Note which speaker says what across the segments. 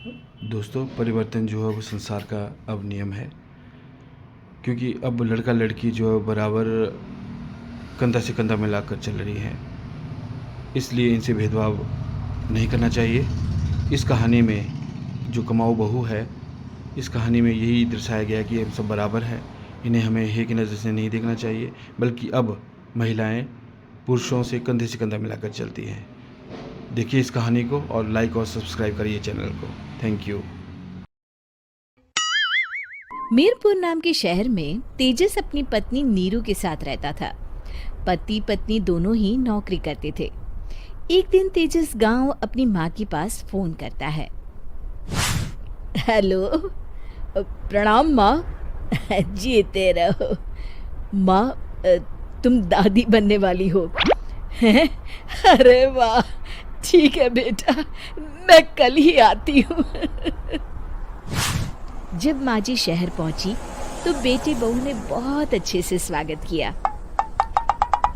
Speaker 1: दोस्तों, परिवर्तन जो है वो संसार का अब नियम है, क्योंकि अब लड़का लड़की जो है बराबर कंधा से कंधा मिलाकर चल रही है। इसलिए इनसे भेदभाव नहीं करना चाहिए। इस कहानी में जो कमाऊ बहू है, इस कहानी में यही दर्शाया गया कि हम सब बराबर हैं। इन्हें हमें हे की नज़र से नहीं देखना चाहिए, बल्कि अब महिलाएं पुरुषों से कंधा मिलाकर चलती हैं। देखिए इस कहानी को और लाइक और सब्सक्राइब करिए चैनल को। Thank you.
Speaker 2: मीरपुर नाम के शहर में तेजस अपनी पत्नी नीरू के साथ रहता था। पति पत्नी दोनों ही नौकरी करते थे। एक दिन तेजस गांव अपनी माँ के पास फोन करता है। हेलो, प्रणाम माँ। जीते रहो माँ, तुम दादी बनने वाली हो। हैं? अरे वाह, ठीक है बेटा, मैं कल ही आती हूँ। जब माँ जी शहर पहुंची तो बेटे बहू ने बहुत अच्छे से स्वागत किया।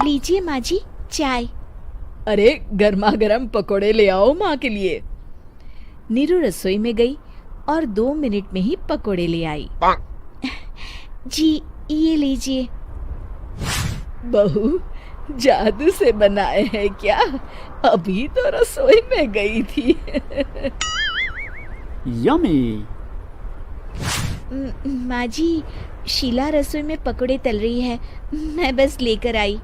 Speaker 2: लीजिए माँ जी चाय। अरे गर्मा गर्म पकोड़े ले आओ माँ के लिए। नीरू रसोई में गई और 2 मिनट में ही पकोड़े ले आई। जी ये लीजिए। बहू जादू से बनाए हैं क्या? अभी तो रसोई में गई थी।
Speaker 3: यम्मी।
Speaker 2: माँ जी, शीला रसोई में पकोड़े तल रही है, मैं बस लेकर आई।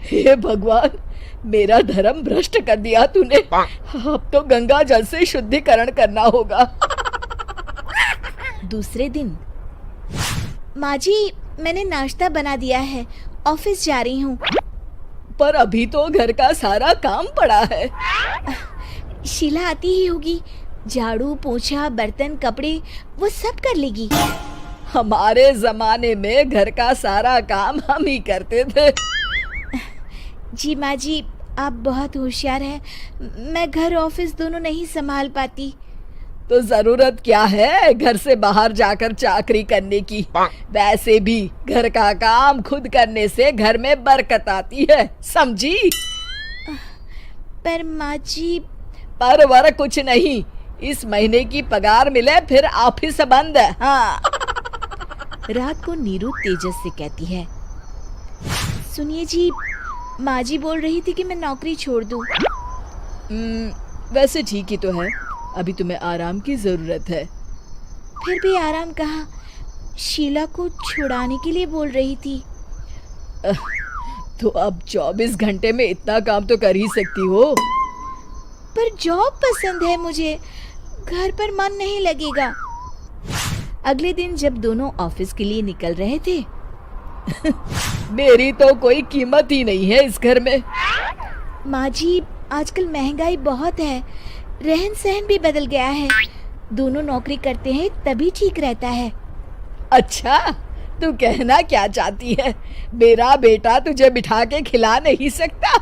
Speaker 2: हे भगवान, मेरा धर्म भ्रष्ट कर दिया तूने। अब तो गंगा जल से शुद्धिकरण करना होगा। दूसरे दिन, माँ जी मैंने नाश्ता बना दिया है, ऑफिस जा रही हूँ। पर अभी तो घर का सारा काम पड़ा है। शीला आती ही होगी, झाड़ू पोछा बर्तन कपड़े वो सब कर लेगी। हमारे जमाने में घर का सारा काम हम ही करते थे। जी माँ जी, आप बहुत होशियार हैं, मैं घर ऑफिस दोनों नहीं संभाल पाती। तो जरूरत क्या है घर से बाहर जाकर चाकरी करने की? वैसे भी घर का काम खुद करने से घर में बरकत आती है, समझी? पर माँ जी। पर वर कुछ नहीं, इस महीने की पगार मिले फिर ऑफिस बंद है। हाँ। रात को नीरू तेजस से कहती है, सुनिए जी, माँ जी बोल रही थी कि मैं नौकरी छोड़ दूं। वैसे ठीक ही तो है, अभी तुम्हें आराम की जरूरत है। फिर भी आराम कहाँ, शीला को छुड़ाने के लिए बोल रही थी। तो अब 24 घंटे में इतना काम तो कर ही सकती हो। पर जॉब पसंद है मुझे, घर पर मन नहीं लगेगा। अगले दिन जब दोनों ऑफिस के लिए निकल रहे थे, मेरी तो कोई कीमत ही नहीं है इस घर में। माँ जी, आजकल महंगाई बहुत है, रहन सहन भी बदल गया है, दोनों नौकरी करते हैं तभी ठीक रहता है। अच्छा, तू कहना क्या चाहती है? मेरा बेटा तुझे बिठा के खिला नहीं सकता?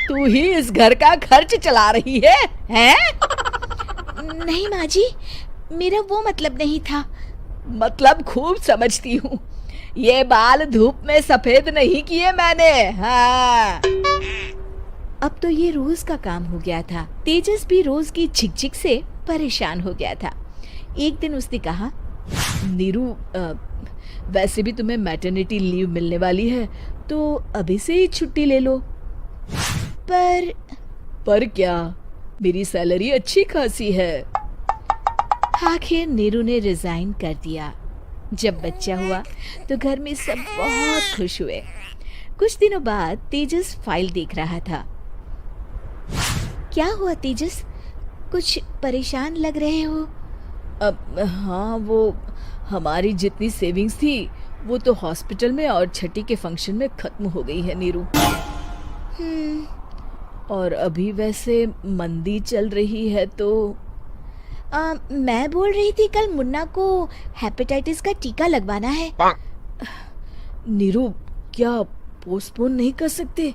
Speaker 2: तू ही इस घर का खर्च चला रही है, हैं? नहीं माँ जी, मेरा वो मतलब नहीं था। मतलब खूब समझती हूँ, ये बाल धूप में सफेद नहीं किए मैंने। हाँ। अब तो ये रोज का काम हो गया था। तेजस भी रोज की झिकझिक से परेशान हो गया था। एक दिन उसने कहा, नीरू, वैसे भी तुम्हें मैटरनिटी लीव मिलने वाली है, तो अभी से ही छुट्टी ले लो। पर क्या, मेरी सैलरी अच्छी खासी है। आखिर नीरू ने रिजाइन कर दिया। जब बच्चा हुआ तो घर में सब बहुत खुश हुए। कुछ दिनों बाद तेजस फाइल देख रहा था। क्या हुआ तेजस, कुछ परेशान लग रहे हो? अब हाँ, वो हमारी जितनी सेविंग्स थी वो तो हॉस्पिटल में और छठी के फंक्शन में खत्म हो गई है नीरू। और अभी वैसे मंदी चल रही है तो मैं बोल रही थी कल मुन्ना को हेपेटाइटिस का टीका लगवाना है। नीरू, क्या पोस्टपोन नहीं कर सकते?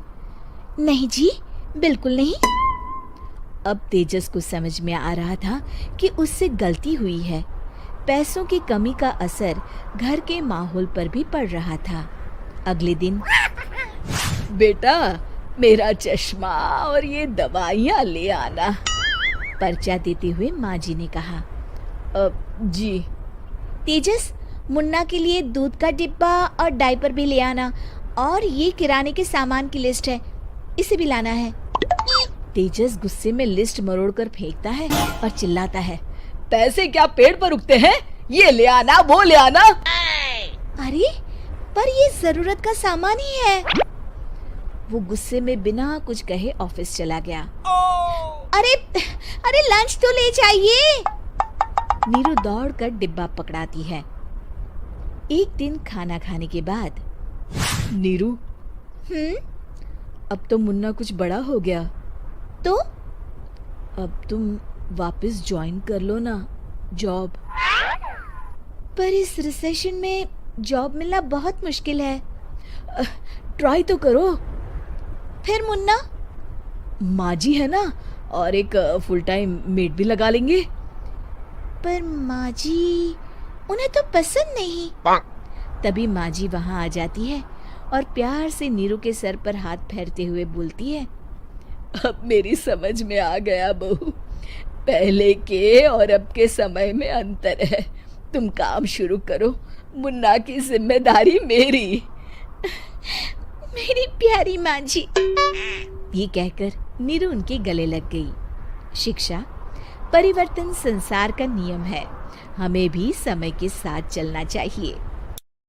Speaker 2: नहीं जी, बिल्कुल नहीं। अब तेजस को समझ में आ रहा था कि उससे गलती हुई है। पैसों की कमी का असर घर के माहौल पर भी पड़ रहा था। अगले दिन, बेटा मेरा चश्मा और ये दवाइयाँ ले आना। पर्चा देते हुए माँ जी ने कहा। जी। तेजस, मुन्ना के लिए दूध का डिब्बा और डायपर भी ले आना, और ये किराने के सामान की लिस्ट है, इसे भी लाना है। तेजस गुस्से में लिस्ट मरोड़कर फेंकता है और चिल्लाता है, पैसे क्या पेड़ पर उगते हैं? ये ले आना, वो ले आना। अरे पर ये जरूरत का सामान ही है। वो गुस्से में बिना कुछ कहे ऑफिस चला गया। अरे अरे लंच तो ले जाइए। नीरू दौड़कर डिब्बा पकड़ाती है। एक दिन खाना खाने के बाद, नीरू, अब तो मुन्ना कुछ बड़ा हो गया, तो अब तुम वापस ज्वाइन कर लो ना जॉब। पर इस रिसेशन में जॉब मिलना बहुत मुश्किल है। ट्राई तो करो। फिर मुन्ना, माँ जी है ना, और एक फुल टाइम मेड भी लगा लेंगे। पर माँ जी, उन्हें तो पसंद नहीं। तभी माँ जी वहाँ आ जाती है और प्यार से नीरू के सर पर हाथ फेरते हुए बोलती है, अब मेरी समझ में आ गया बहू, पहले के और अब के समय में अंतर है। तुम काम शुरू करो, मुन्ना की जिम्मेदारी मेरी। मेरी प्यारी माँ जी। ये कहकर नीरू उनके गले लग गई। शिक्षा, परिवर्तन संसार का नियम है, हमें भी समय के साथ चलना चाहिए।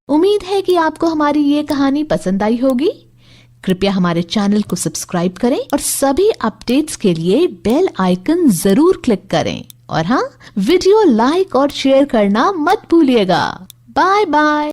Speaker 3: उम्मीद है कि आपको हमारी ये कहानी पसंद आई होगी। कृपया हमारे चैनल को सब्सक्राइब करें और सभी अपडेट्स के लिए बेल आइकन जरूर क्लिक करें। और हाँ, वीडियो लाइक और शेयर करना मत भूलिएगा। Bye bye.